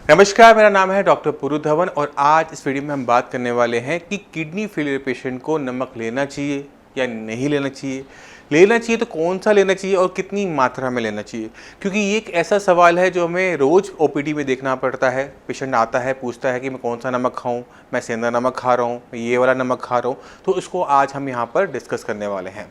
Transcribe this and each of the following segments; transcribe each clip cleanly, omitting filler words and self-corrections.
नमस्कार, मेरा नाम है डॉक्टर पुरु धवन और आज इस वीडियो में हम बात करने वाले हैं कि किडनी फेलियर पेशेंट को नमक लेना चाहिए या नहीं लेना चाहिए। लेना चाहिए तो कौन सा लेना चाहिए और कितनी मात्रा में लेना चाहिए, क्योंकि ये एक ऐसा सवाल है जो हमें रोज़ ओपीडी में देखना पड़ता है। पेशेंट आता है, पूछता है कि मैं कौन सा नमक खाऊं, मैं सेंधा नमक खा रहा हूं, मैं ये वाला नमक खा रहा हूं। तो इसको आज हम यहाँ पर डिस्कस करने वाले हैं।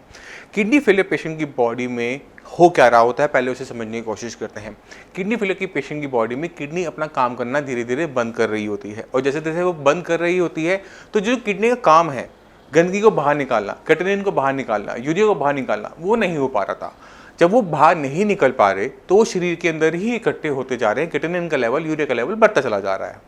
किडनी फेलियर पेशेंट की बॉडी में हो क्या रहा होता है, पहले उसे समझने की कोशिश करते हैं। किडनी फेलियर की पेशेंट की बॉडी में किडनी अपना काम करना धीरे धीरे बंद कर रही होती है, और जैसे जैसे वो बंद कर रही होती है तो जो किडनी का काम है, गंदगी को बाहर निकालना, क्रिएटिनिन को बाहर निकालना, यूरिया को बाहर निकालना, वो नहीं हो पा रहा था। जब वो बाहर नहीं निकल पा रहे तो वो शरीर के अंदर ही इकट्ठे होते जा रहे हैं, क्रिएटिनिन का लेवल, यूरिया का लेवल बढ़ता चला जा रहा है।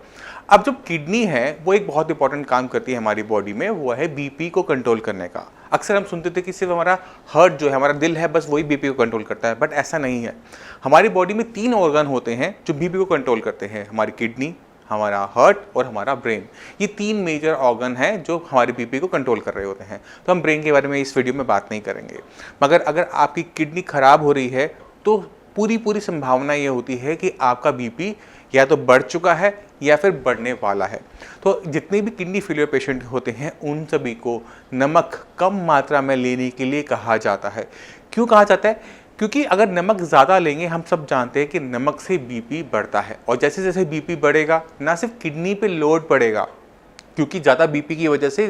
अब जब किडनी है वो एक बहुत इंपॉर्टेंट काम करती है हमारी बॉडी में, वो है बीपी को कंट्रोल करने का। अक्सर हम सुनते थे कि सिर्फ हमारा हार्ट जो है, हमारा दिल है, बस वही बीपी को कंट्रोल करता है, बट ऐसा नहीं है। हमारी बॉडी में 3 ऑर्गन होते हैं जो बीपी को कंट्रोल करते हैं, हमारी किडनी, हमारा हार्ट और हमारा ब्रेन। ये 3 मेजर ऑर्गन हैं जो हमारी बीपी को कंट्रोल कर रहे होते हैं। तो हम ब्रेन के बारे में इस वीडियो में बात नहीं करेंगे, मगर अगर आपकी किडनी खराब हो रही है तो पूरी संभावना ये होती है कि आपका बीपी या तो बढ़ चुका है या फिर बढ़ने वाला है। तो जितने भी किडनी फेलियर पेशेंट होते हैं उन सभी को नमक कम मात्रा में लेने के लिए कहा जाता है। क्यों कहा जाता है? क्योंकि अगर नमक ज़्यादा लेंगे, हम सब जानते हैं कि नमक से बीपी बढ़ता है, और जैसे जैसे बीपी बढ़ेगा ना सिर्फ किडनी पे लोड पड़ेगा, क्योंकि ज़्यादा बीपी की वजह से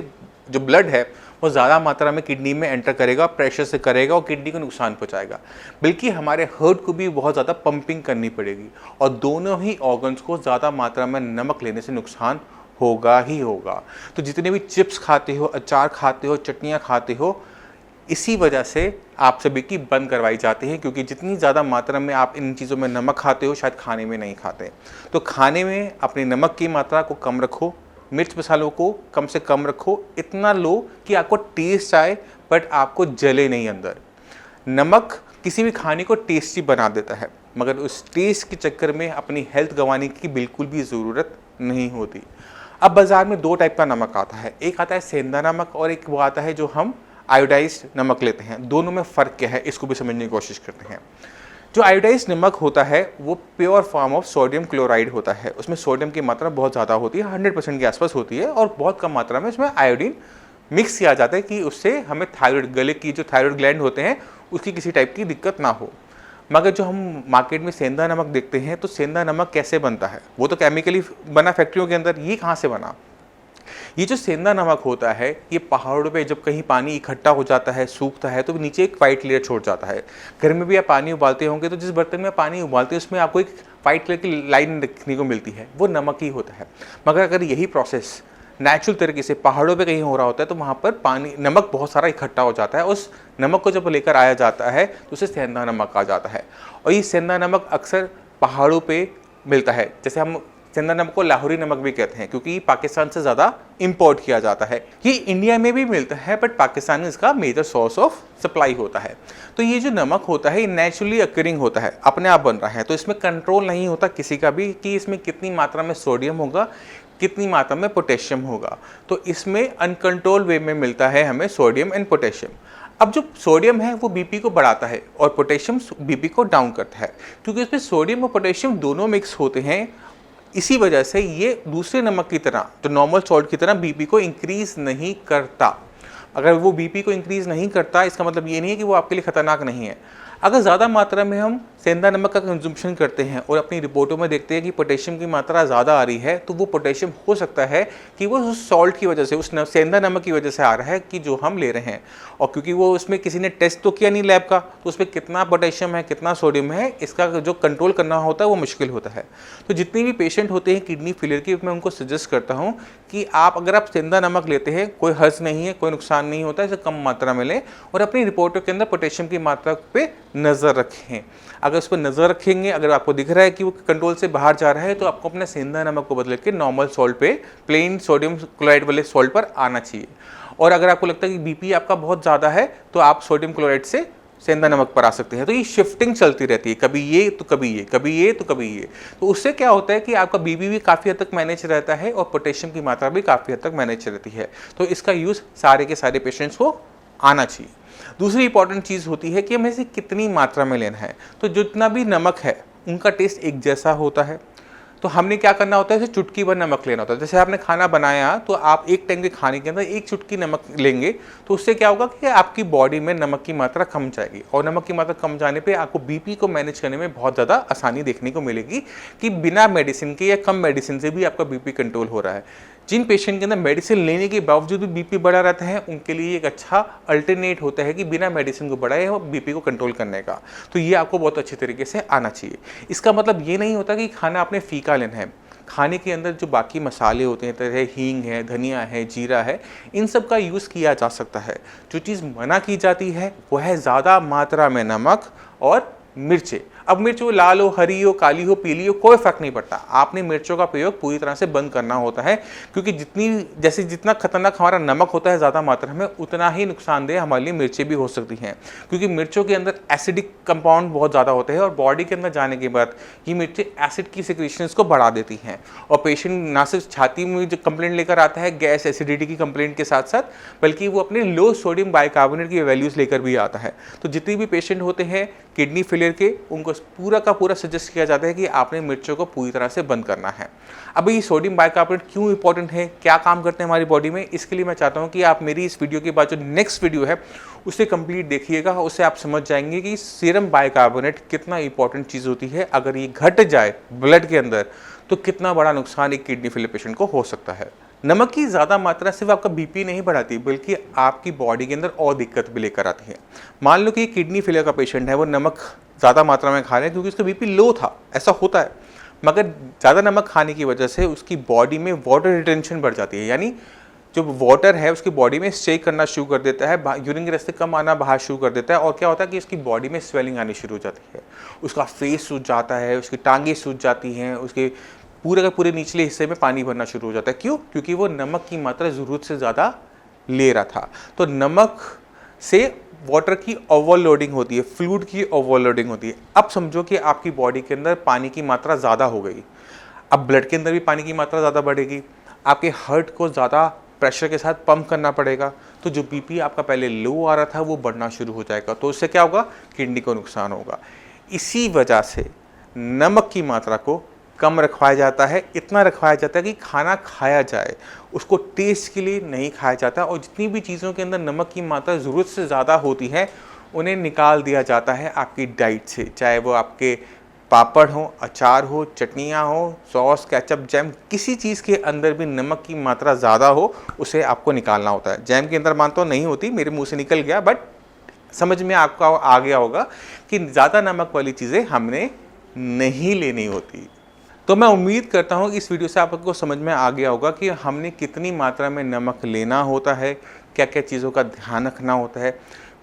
जो ब्लड है वो ज़्यादा मात्रा में किडनी में एंटर करेगा, प्रेशर से करेगा और किडनी को नुकसान पहुंचाएगा। बल्कि हमारे हार्ट को भी बहुत ज़्यादा पंपिंग करनी पड़ेगी, और दोनों ही ऑर्गन्स को ज़्यादा मात्रा में नमक लेने से नुकसान होगा ही होगा। तो जितने भी चिप्स खाते हो, अचार खाते हो, चटनियाँ खाते हो, इसी वजह से आप सभी की बंद करवाई जाती है, क्योंकि जितनी ज़्यादा मात्रा में आप इन चीज़ों में नमक खाते हो शायद खाने में नहीं खाते। तो खाने में अपनी नमक की मात्रा को कम रखो, मिर्च मसालों को कम से कम रखो, इतना लो कि आपको टेस्ट आए बट आपको जले नहीं अंदर। नमक किसी भी खाने को टेस्टी बना देता है, मगर उस टेस्ट के चक्कर में अपनी हेल्थ गंवाने की बिल्कुल भी ज़रूरत नहीं होती। अब बाज़ार में 2 टाइप का नमक आता है, एक आता है सेंधा नमक और एक वो आता है जो हम आयोडाइज्ड नमक लेते हैं। दोनों में फ़र्क क्या है, इसको भी समझने की कोशिश करते हैं। जो आयोडाइज्ड नमक होता है वो pure form of sodium chloride होता है। उसमें सोडियम की मात्रा बहुत ज़्यादा होती है, 100% के आसपास होती है, और बहुत कम मात्रा में उसमें आयोडीन मिक्स किया जाता है कि उससे हमें थायराइड, गले की जो थायराइड ग्लैंड होते हैं उसकी किसी टाइप की दिक्कत ना हो। मगर जो हम मार्केट में सेंधा नमक देखते हैं, तो सेंधा नमक कैसे बनता है? वो तो केमिकली बना फैक्ट्रियों के अंदर। ये कहाँ से बना? ये जो सेंधा नमक होता है, ये पहाड़ों पे जब कहीं पानी इकट्ठा हो जाता है, सूखता है, तो नीचे एक वाइट लेयर छोड़ जाता है। घर में भी आप पानी उबालते होंगे तो जिस बर्तन में पानी उबालते हैं उसमें आपको एक वाइट कलर की लाइन देखने को मिलती है, वो नमक ही होता है। मगर अगर यही प्रोसेस नेचुरल तरीके से पहाड़ों पे कहीं हो रहा होता है तो वहाँ पर पानी, नमक बहुत सारा इकट्ठा हो जाता है। उस नमक को जब लेकर आया जाता है तो उसे सेंधा नमक कहा जाता है। और ये सेंधा नमक अक्सर पहाड़ों पे मिलता है। जैसे हम सेंधा नमक को लाहौरी नमक भी कहते हैं, क्योंकि पाकिस्तान से ज़्यादा इंपोर्ट किया जाता है। ये इंडिया में भी मिलता है, बट पाकिस्तान में इसका मेजर सोर्स ऑफ सप्लाई होता है। तो ये जो नमक होता है ये नेचुरली अकरिंग होता है, अपने आप बन रहा है, तो इसमें कंट्रोल नहीं होता किसी का भी कि इसमें कितनी मात्रा में सोडियम होगा, कितनी मात्रा में पोटेशियम होगा। तो इसमें अनकंट्रोल वे में मिलता है हमें सोडियम एंड पोटेशियम। अब जो सोडियम है वो बीपी को बढ़ाता है और पोटेशियम बीपी को डाउन करता है, क्योंकि इसमें सोडियम और पोटेशियम दोनों मिक्स होते हैं। इसी वजह से ये दूसरे नमक की तरह, जो नॉर्मल सॉल्ट की तरह, बीपी को इंक्रीज नहीं करता। अगर वो बीपी को इंक्रीज नहीं करता, इसका मतलब ये नहीं है कि वो आपके लिए खतरनाक नहीं है। अगर ज़्यादा मात्रा में हम सेंधा नमक का कंजम्पशन करते हैं और अपनी रिपोर्टों में देखते हैं कि पोटेशियम की मात्रा ज़्यादा आ रही है, तो वो पोटेशियम हो सकता है कि वो उस सॉल्ट की वजह से, उस सेंधा नमक की वजह से आ रहा है कि जो हम ले रहे हैं। और क्योंकि वो उसमें किसी ने टेस्ट तो किया नहीं लैब का, तो उसमें कितना पोटेशियम है, कितना सोडियम है, इसका जो कंट्रोल करना होता है वो मुश्किल होता है। तो जितने भी पेशेंट होते हैं किडनी फेलियर की, मैं उनको सजेस्ट करता हूँ कि अगर आप सेंधा नमक लेते हैं, कोई हर्ज नहीं है, कोई नुकसान नहीं होता है, इसे कम मात्रा में लें और अपनी रिपोर्टों के अंदर पोटेशियम की मात्रा पे नज़र रखें। अगर उस पर नज़र रखेंगे, अगर आपको दिख रहा है कि वो कंट्रोल से बाहर जा रहा है, तो आपको अपने सेंधा नमक को बदल के नॉर्मल सॉल्ट पे, प्लेन सोडियम क्लोराइड वाले सॉल्ट पर आना चाहिए। और अगर आपको लगता है कि बीपी आपका बहुत ज़्यादा है तो आप सोडियम क्लोराइड से सेंधा नमक पर आ सकते हैं। तो ये शिफ्टिंग चलती रहती है, कभी ये तो कभी ये, कभी ये तो कभी ये। तो उससे क्या होता है कि आपका बीपी भी काफ़ी हद तक मैनेज रहता है और पोटेशियम की मात्रा भी काफ़ी हद तक मैनेज रहती है। तो इसका यूज़ सारे के सारे पेशेंट्स को आना चाहिए। दूसरी इंपॉर्टेंट चीज़ होती है कि हमें इसे कितनी मात्रा में लेना है। तो जितना भी नमक है उनका टेस्ट एक जैसा होता है। तो हमने क्या करना होता है, चुटकी भर नमक लेना होता है। जैसे आपने खाना बनाया तो आप एक टाइम के खाने के अंदर एक चुटकी नमक लेंगे, तो उससे क्या होगा कि आपकी बॉडी में नमक की मात्रा कम जाएगी, और नमक की मात्रा कम जाने पे आपको बीपी को मैनेज करने में बहुत ज़्यादा आसानी देखने को मिलेगी कि बिना मेडिसिन के या कम मेडिसिन से भी आपका बीपी कंट्रोल हो रहा है। जिन पेशेंट के अंदर मेडिसिन लेने के बावजूद भी बीपी बढ़ा रहता है, उनके लिए एक अच्छा अल्टरनेट होता है कि बिना मेडिसिन को बढ़ाए और बीपी को कंट्रोल करने का। तो ये आपको बहुत अच्छे तरीके से आना चाहिए। इसका मतलब ये नहीं होता कि खाना आपने फीका लेना है। खाने के अंदर जो बाकी मसाले होते हैं, तरह हींग है, धनिया है, जीरा है, इन सब का यूज़ किया जा सकता है। जो चीज़ मना की जाती है वो है ज़्यादा मात्रा में नमक और मिर्चें। अब मिर्च वो लाल हो, हरी हो, काली हो, पीली हो, कोई फर्क नहीं पड़ता। आपने मिर्चों का प्रयोग पूरी तरह से बंद करना होता है, क्योंकि जितना खतरनाक हमारा नमक होता है ज़्यादा मात्रा में, उतना ही नुकसानदेह हमारे लिए मिर्चें भी हो सकती हैं, क्योंकि मिर्चों के अंदर एसिडिक कंपाउंड बहुत ज़्यादा होते हैं और बॉडी के अंदर जाने के बाद ये मिर्चें एसिड की सिक्रीशंस को बढ़ा देती हैं। और पेशेंट ना सिर्फ छाती में जो कंप्लेंट लेकर आता है गैस एसिडिटी की कंप्लेंट के साथ साथ, बल्कि वो अपने लो सोडियम बाइकार्बोनेट की वैल्यूज़ लेकर भी आता है। तो जितने भी पेशेंट होते हैं किडनी फेलियर के, उनको पूरा का पूरा सजेस्ट किया जाता है कि आपने मिर्चों को पूरी तरह से बंद करना है। अब ये सोडियम बाइकार्बोनेट क्यों इंपॉर्टेंट है, क्या काम करते हैं हमारी बॉडी में, इसके लिए मैं चाहता हूं कि आप मेरी इस वीडियो के बाद जो नेक्स्ट वीडियो है उसे कंप्लीट देखिएगा। उससे आप समझ जाएंगे कि सीरम बाइकार्बोनेट कितना इंपॉर्टेंट चीज़ होती है। अगर ये घट जाए ब्लड के अंदर तो कितना बड़ा नुकसान एक किडनी फेलियर पेशेंट को हो सकता है। नमक की ज़्यादा मात्रा सिर्फ आपका बीपी नहीं बढ़ाती, बल्कि आपकी बॉडी के अंदर और दिक्कत भी लेकर आती है। मान लो कि किडनी फेलियर का पेशेंट है, वो नमक ज़्यादा मात्रा में खा रहे हैं क्योंकि उसका बीपी लो था, ऐसा होता है, मगर ज़्यादा नमक खाने की वजह से उसकी बॉडी में वाटर रिटेंशन बढ़ जाती है, यानी जो वाटर है उसकी बॉडी में स्टे करना शुरू कर देता है, यूरिन के रास्ते कम आना बाहर शुरू कर देता है। और क्या होता है कि उसकी बॉडी में स्वेलिंग आनी शुरू हो जाती है, उसका फेस सूज जाता है, उसकी टांगें सूज जाती हैं, उसके पूरे के पूरे निचले हिस्से में पानी भरना शुरू हो जाता है। क्यों? क्योंकि वो नमक की मात्रा ज़रूरत से ज़्यादा ले रहा था। तो नमक से वाटर की ओवरलोडिंग होती है, फ्लूइड की ओवरलोडिंग होती है। अब समझो कि आपकी बॉडी के अंदर पानी की मात्रा ज़्यादा हो गई, अब ब्लड के अंदर भी पानी की मात्रा ज़्यादा बढ़ेगी, आपके हार्ट को ज़्यादा प्रेशर के साथ पंप करना पड़ेगा, तो जो बीपी आपका पहले लो आ रहा था वो बढ़ना शुरू हो जाएगा। तो उससे क्या होगा? किडनी को नुकसान होगा। इसी वजह से नमक की मात्रा को कम रखवाया जाता है, इतना रखवाया जाता है कि खाना खाया जाए, उसको टेस्ट के लिए नहीं खाया जाता। और जितनी भी चीज़ों के अंदर नमक की मात्रा ज़रूरत से ज़्यादा होती है उन्हें निकाल दिया जाता है आपकी डाइट से, चाहे वो आपके पापड़ हो, अचार हो, चटनियाँ हो, सॉस, केचप, जैम, किसी चीज़ के अंदर भी नमक की मात्रा ज़्यादा हो उसे आपको निकालना होता है। जैम के अंदर मानता हूँ नहीं होती, मेरे मुँह से निकल गया, बट समझ में आपको आ गया होगा कि ज़्यादा नमक वाली चीज़ें हमने नहीं लेनी होती। तो मैं उम्मीद करता हूँ इस वीडियो से आपको समझ में आ गया होगा कि हमने कितनी मात्रा में नमक लेना होता है, क्या क्या चीज़ों का ध्यान रखना होता है।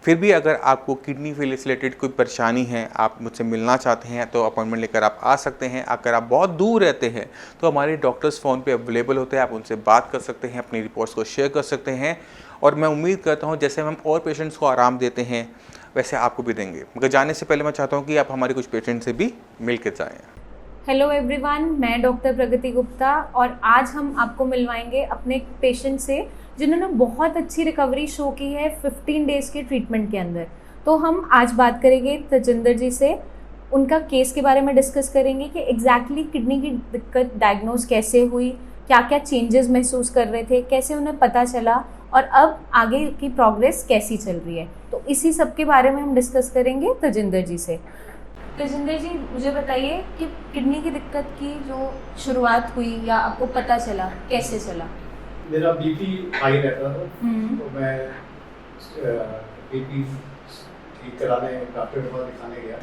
फिर भी अगर आपको किडनी फेलियर से रिलेटेड कोई परेशानी है, आप मुझसे मिलना चाहते हैं तो अपॉइंटमेंट लेकर आप आ सकते हैं। अगर आप बहुत दूर रहते हैं तो हमारे डॉक्टर्स फ़ोन पे अवेलेबल होते हैं, आप उनसे बात कर सकते हैं, अपनी रिपोर्ट्स को शेयर कर सकते हैं। और मैं उम्मीद करता हूँ जैसे हम और पेशेंट्स को आराम देते हैं वैसे आपको भी देंगे। मगर जाने से पहले मैं चाहता हूँ कि आप हमारे कुछ पेशेंट से भी मिल कर जाएँ। हेलो एवरीवन, मैं डॉक्टर प्रगति गुप्ता और आज हम आपको मिलवाएंगे अपने पेशेंट से जिन्होंने बहुत अच्छी रिकवरी शो की है 15 डेज़ के ट्रीटमेंट के अंदर। तो हम आज बात करेंगे तजिंदर जी से, उनका केस के बारे में डिस्कस करेंगे कि एग्जैक्टली किडनी की दिक्कत डायग्नोज कैसे हुई, क्या क्या चेंजेस महसूस कर रहे थे, कैसे उन्हें पता चला और अब आगे की प्रोग्रेस कैसी चल रही है। तो इसी सब के बारे में हम डिस्कस करेंगे तजिंदर जी से। तजिंदर जी, मुझे बताइए कि किडनी की दिक्कत की जो शुरुआत हुई या आपको पता चला, कैसे चला? मेरा बीपी हाई रहता था, तो मैं बीपी ठीक कराने डॉक्टर के पास दिखाने गया,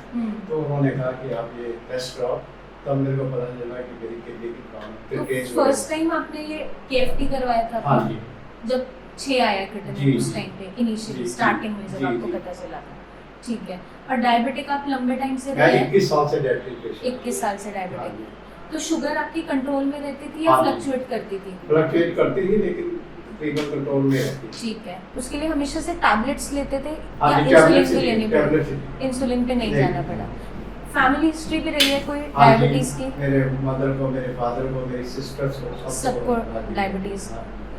तो उन्होंने कहा कि आप ये टेस्ट कराओ। तब मेरे को पता चला कि मेरी किडनी की प्रॉब्लम। तो फर्स्ट टाइम आपने ये केएफटी करवाया था? हाँ जी, जब 6 आया किडनी उस टाइम पे इनिशियली स्टार्टिंग में जब आपको पता चला था। ठीक है। और डायबिटिक आप लंबे टाइम से रहे? 21 साल से डायबिटिक। 21 साल से डायबिटिक। तो शुगर आपकी कंट्रोल में रहती थी या फ्लक्चुएट करती थी? फ्लक्चुएट करती थी, लेकिन तकरीबन कंट्रोल में रहती। ठीक है। उसके लिए हमेशा से टैबलेट्स लेते थे या इंसुलिन भी लेनी पड़ी? इंसुलिन पे नहीं जाना पड़ा। फैमिली हिस्ट्री भी रही है कोई डायबिटीज की? मेरे मदर को, मेरे फादर को, मेरी सिस्टर्स को, सबको डायबिटीज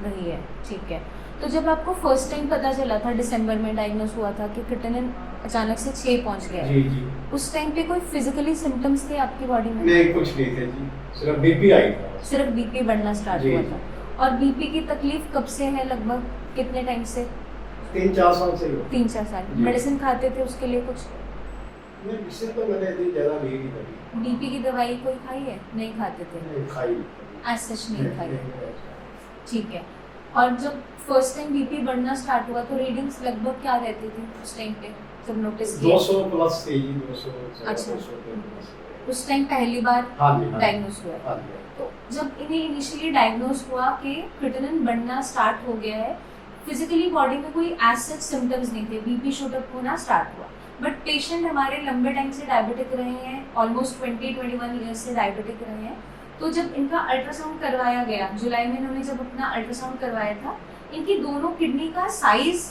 रही है। ठीक है। तो जब आपको फर्स्ट टाइम पता चला था, दिसंबर में डायग्नोस हुआ था कि क्रिएटिनिन अचानक से 6 पहुंच गया, जी जी। उस टाइम पे कोई फिजिकली सिम्टम्स थे आपकी बॉडी में? नहीं, कुछ नहीं थे जी, सिर्फ बीपी आई था। सिर्फ बीपी बढ़ना स्टार्ट जी, हुआ जी। था। और बीपी की तकलीफ कब से है, लगभग कितने टाइम से? 3-4 साल से ही हो। 3-4 साल। जी। मेडिसिन खाते थे उसके लिए कुछ? नहीं, इससे तो मैंने इतनी ज़्यादा ली नहीं कभी। बीपी की दवाई कोई खाई है? नहीं खाते थे, नहीं, खाई नहीं कभी। एज सच नहीं खाई। नहीं, ठीक है। और जब फर्स्ट टाइम बीपी बढ़ना स्टार्ट हुआ तो रीडिंग्स लगभग क्या रहती थी उस टाइम पे, जब नोटिस किया? 200 प्लस थी जी, 200 अच्छा। 200 के प्लस। उस टाइम पहली बार हाँ जी, हाँ। डायग्नोस हुआ है। हाँ जी। तो जब इन्हें इनिशियली डायग्नोस हुआ कि क्रिएटिनिन बढ़ना स्टार्ट हो गया है, फिजिकली बॉडी में कोई एज सच सिम्टम्स नहीं थे, बीपी शूट अप होना स्टार्ट हुआ, बट पेशेंट हमारे लंबे टाइम से डायबिटिक रहे हैं, ऑलमोस्ट 20-21 ईयर्स से डायबिटिक रहे हैं। तो जब इनका अल्ट्रासाउंड करवाया गया, जुलाई में इन्होंने जब अपना अल्ट्रासाउंड करवाया था, इनकी दोनों किडनी का साइज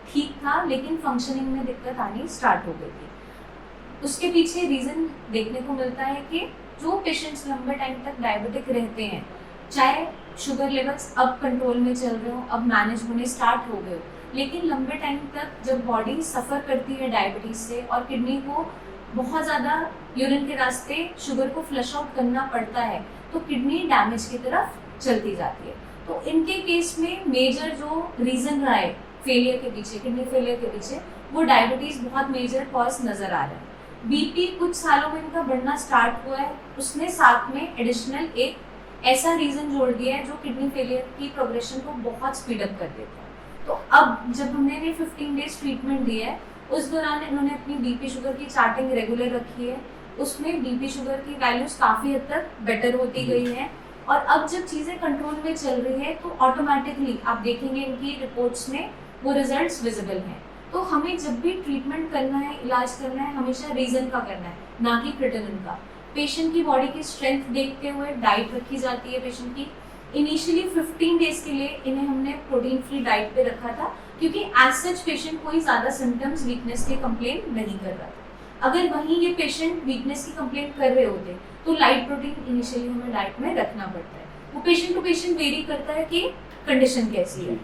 ठीक था लेकिन फंक्शनिंग में दिक्कत आनी स्टार्ट हो गई थी। उसके पीछे रीज़न देखने को मिलता है कि जो पेशेंट्स लंबे टाइम तक डायबिटिक रहते हैं, चाहे शुगर लेवल्स अब कंट्रोल में चल रहे हो, अब मैनेज होने स्टार्ट हो गए हो, लेकिन लंबे टाइम तक जब बॉडी सफ़र करती है डायबिटीज़ से और किडनी को बहुत ज़्यादा यूरिन के रास्ते शुगर को फ्लश आउट करना पड़ता है, तो किडनी डैमेज की तरफ चलती जाती है। तो इनके केस में मेजर जो रीज़न रहा है फेलियर के पीछे, किडनी फेलियर के पीछे, वो डायबिटीज़ बहुत मेजर कॉज नज़र आ रहा है। बीपी कुछ सालों में इनका बढ़ना स्टार्ट हुआ है, उसने साथ में एडिशनल एक ऐसा रीज़न जोड़ दिया है जो किडनी फेलियर की प्रोग्रेशन को बहुत स्पीड अप कर देता है। तो अब जब हमने ये 15 डेज ट्रीटमेंट दिया है, उस दौरान इन्होंने अपनी बीपी शुगर की चार्टिंग रेगुलर रखी है, उसमें बीपी शुगर की वैल्यूज़ काफ़ी हद तक बेटर होती गई हैं। और अब जब चीज़ें कंट्रोल में चल रही है तो ऑटोमेटिकली आप देखेंगे इनकी रिपोर्ट्स में वो रिजल्ट्स विजिबल हैं। तो हमें जब भी ट्रीटमेंट करना है, इलाज करना है, हमेशा रीज़न का करना है, ना कि क्रिएटिनिन का। पेशेंट की बॉडी की स्ट्रेंथ देखते हुए डाइट रखी जाती है पेशेंट की। इनिशियली 15 डेज के लिए इन्हें हमने प्रोटीन फ्री डाइट पे रखा था, क्योंकि एज सच पेशेंट कोई ज़्यादा सिम्टम्स वीकनेस के कंप्लेन नहीं कर रहा था। अगर वहीं ये पेशेंट वीकनेस की कंप्लेन कर रहे होते तो लाइट प्रोटीन इनिशियली हमें डाइट में रखना पड़ता है। वो पेशेंट टू पेशेंट वेरी करता है कि कंडीशन कैसी है।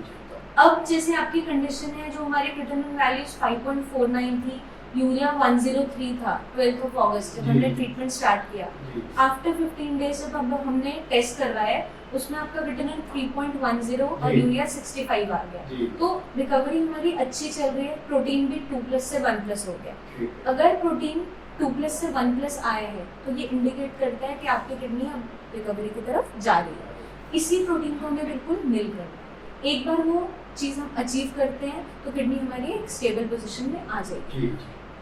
अब जैसे आपकी कंडीशन है, जो हमारे क्रिएटिनिन वैल्यूज 5.49 थी, यूरिया 103 था 12 ऑफ अगस्त जब हमने ट्रीटमेंट स्टार्ट किया। आफ्टर 15 डेज जब अब हमने टेस्ट करवाया, उसमें आपका क्रिएटिनिन 3.10 और यूरिया 65 आ गया। तो रिकवरी हमारी अच्छी चल रही है। प्रोटीन भी 2+ से 1+ हो गया। अगर प्रोटीन 2+ से 1+ आया है तो ये इंडिकेट करता है कि आपकी किडनी अब रिकवरी की तरफ जा रही है। इसी प्रोटीन को हमें बिल्कुल मिल करना है। एक बार वो चीज़ हम अचीव करते हैं तो किडनी हमारी एक स्टेबल पोजीशन में आ जाएगी।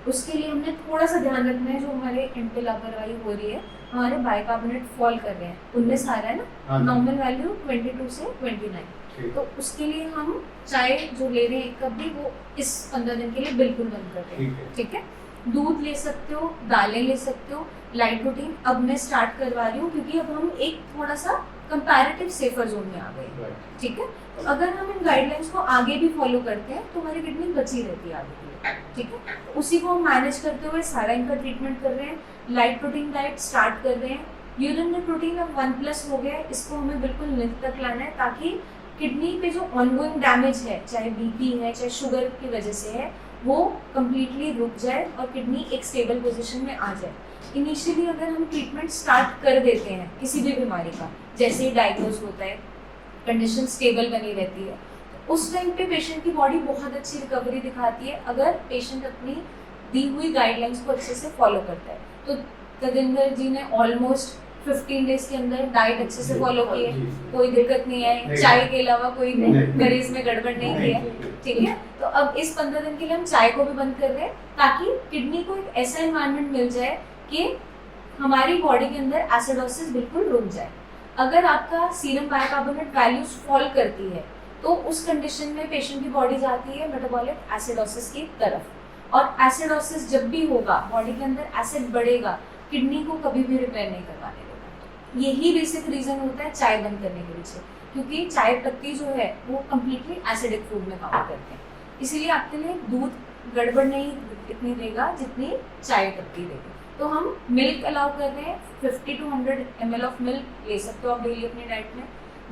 उसके लिए हमने थोड़ा सा ध्यान रखना है, जो हमारे एंड पे लापरवाही हो रही है, हमारे बाइकार्बोनेट फॉल कर रहे हैं, 19 आ रहा है ना, नॉर्मल वैल्यू 22 से 29। तो उसके लिए हम चाय जो ले रहे हैं एक कप भी, वो इस 15 दिन के लिए बिल्कुल बंद कर रहे हैं। ठीक है। दूध ले सकते हो, दालें ले सकते हो, लाइट प्रोटीन अब मैं स्टार्ट करवा रही हूँ, क्योंकि अब हम एक थोड़ा सा कंपैरेटिव सेफर जोन में आ गए। ठीक है। तो अगर हम इन गाइडलाइंस को आगे भी फॉलो करते हैं तो हमारी किडनी बची रहती है आगे के लिए। ठीक है। तो उसी को हम मैनेज करते हुए सारा इनका ट्रीटमेंट कर रहे हैं। लाइट प्रोटीन डाइट स्टार्ट कर रहे हैं। यूरिन में प्रोटीन अब 1+ हो गया है, इसको हमें बिल्कुल निल तक लाना है, ताकि किडनी पे जो ऑनगोइंग डैमेज है, चाहे बीपी है, चाहे शुगर की वजह से है, वो कम्प्लीटली रुक जाए और किडनी एक स्टेबल पोजीशन में आ जाए। इनिशियली अगर हम ट्रीटमेंट स्टार्ट कर देते हैं किसी भी बीमारी का, जैसे ही डायग्नोज होता है, कंडीशन स्टेबल बनी रहती है, उस टाइम पे पेशेंट की बॉडी बहुत अच्छी रिकवरी दिखाती है, अगर पेशेंट अपनी दी हुई गाइडलाइंस को अच्छे से फॉलो करता है। तो तजिंदर जी ने ऑलमोस्ट 15 डेज के अंदर डाइट अच्छे से फॉलो की है, कोई दिक्कत नहीं है, चाय के अलावा कोई मरीज में गड़बड़ नहीं की है। ठीक है। तो अब इस 15 दिन के लिए हम चाय को भी बंद कर रहे हैं, ताकि किडनी को एक ऐसा एनवायरनमेंट मिल जाए कि हमारी बॉडी के अंदर एसिडोसिस बिल्कुल रुक जाए। अगर आपका सीरम बाइकार्बोनेट वैल्यूज फॉल करती है तो उस कंडीशन में पेशेंट की बॉडी जाती है मेटाबॉलिक एसिडोसिस की तरफ, और एसिडोसिस जब भी होगा, बॉडी के अंदर एसिड बढ़ेगा, किडनी को कभी भी रिपेयर नहीं करवाने देगा। यही बेसिक रीजन होता है चाय बंद करने के पीछे, क्योंकि चाय पत्ती जो है वो कम्प्लीटली एसिडिक फूड में काम करते हैं। इसीलिए आपके लिए दूध गड़बड़ नहीं इतनी देगा जितनी चाय पत्ती देगी। तो हम मिल्क अलाउ कर रहे हैं, 50 to 100 ml ऑफ मिल्क ले सकते हो आप डेली अपनी डाइट में।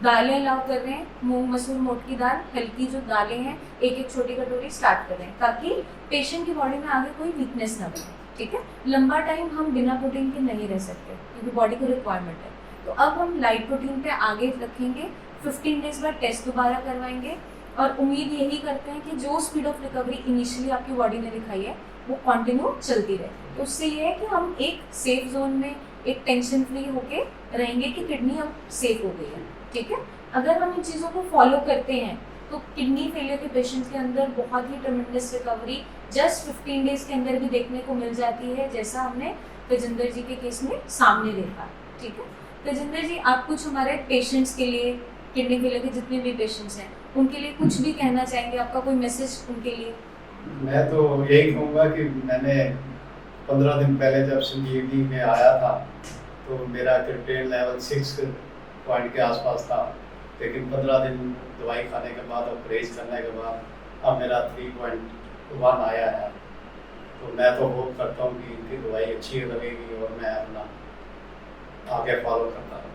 दालें अलाउ कर रहे हैं, मूंग मसूर मोट की दाल, हल्की जो दालें हैं एक एक छोटी कटोरी स्टार्ट कर रहे हैं, ताकि पेशेंट की बॉडी में आगे कोई वीकनेस ना बने। ठीक है, लंबा टाइम हम बिना प्रोटीन के नहीं रह सकते क्योंकि बॉडी को रिक्वायरमेंट है। तो अब हम लाइट प्रोटीन पे आगे रखेंगे, 15 डेज बाद टेस्ट दोबारा करवाएंगे और उम्मीद यही करते हैं कि जो स्पीड ऑफ रिकवरी इनिशियली आपकी बॉडी ने दिखाई है वो कंटिन्यू चलती रहे। तो उससे ये है कि हम एक सेफ जोन में एक टेंशन फ्री होके रहेंगे कि किडनी अब सेफ हो गई है। ठीक है, अगर हम इन चीज़ों को फॉलो करते हैं तो किडनी फेलियर के पेशेंट्स के अंदर बहुत ही ट्रेमेंडस रिकवरी जस्ट 15 डेज के अंदर भी देखने को मिल जाती है, जैसा हमने तेजिंदर जी के केस में सामने देखा। ठीक है, तेजिंदर जी आप कुछ हमारे पेशेंट्स के लिए, किडनी फेलियर के जितने भी पेशेंट्स हैं उनके लिए कुछ भी कहना चाहेंगे, आपका कोई मैसेज उनके लिए? मैं तो यही कहूँगा कि मैंने 15 दिन पहले जब संजीवनी में आया था तो मेरा क्रिएटिनिन लेवल 6 पॉइंट के आसपास था, लेकिन 15 दिन दवाई खाने के बाद और परहेज करने के बाद अब मेरा 3.1 आया है। तो मैं तो होप करता हूँ कि इनकी दवाई अच्छी लगेगी और मैं अपना आगे फॉलो करता हूँ।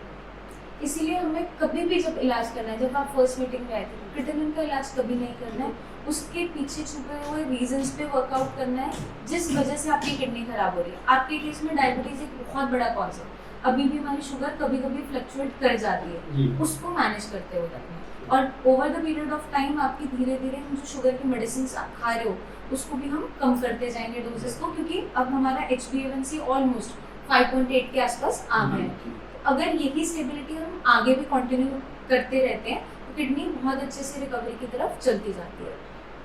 इसीलिए हमें कभी भी जब इलाज करना है, जब आप फर्स्ट मीटिंग में आए थे, क्रिएटिनिन का इलाज कभी नहीं करना है, उसके पीछे छुपे हुए रीजंस पे वर्कआउट करना है जिस वजह से आपकी किडनी खराब हो रही है। आपके केस में डायबिटीज़ एक बहुत बड़ा कॉज है, अभी भी हमारी शुगर कभी कभी फ्लक्चुएट कर जाती है, उसको मैनेज करते हुए रखना है। और over the period of time आपकी धीरे धीरे हम जो शुगर की मेडिसिन आप खा रहे हो उसको भी हम कम करते जाएंगे डोजेस को, क्योंकि अब हमारा HbA1c ऑलमोस्ट 5.8 के आसपास आ गया है। अगर यही स्टेबिलिटी हम आगे भी कंटिन्यू करते रहते हैं तो किडनी बहुत अच्छे से रिकवरी की तरफ चलती जाती है।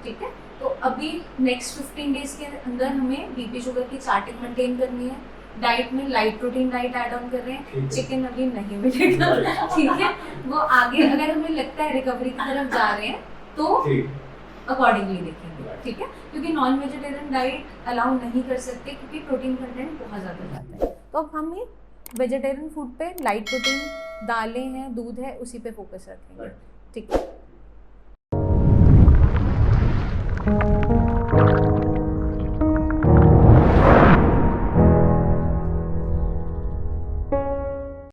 ठीक है, तो अभी नेक्स्ट 15 डेज के अंदर हमें बीपी शुगर की चार्टिंग मेंटेन करनी है, डाइट में light protein diet add on कर रहे हैं, चिकन अभी नहीं मिलेगा। ठीक है, वो आगे अगर हमें लगता है रिकवरी की तरफ जा रहे हैं तो अकॉर्डिंगली देखेंगे। ठीक है, क्योंकि नॉन वेजिटेरियन डाइट अलाउ नहीं कर सकते क्योंकि प्रोटीन कंटेंट बहुत ज़्यादा जाता है। तो अब हम वेजिटेरियन फूड पे लाइट प्रोटीन दालें हैं, दूध है, उसी पे फोकस रखेंगे। ठीक है।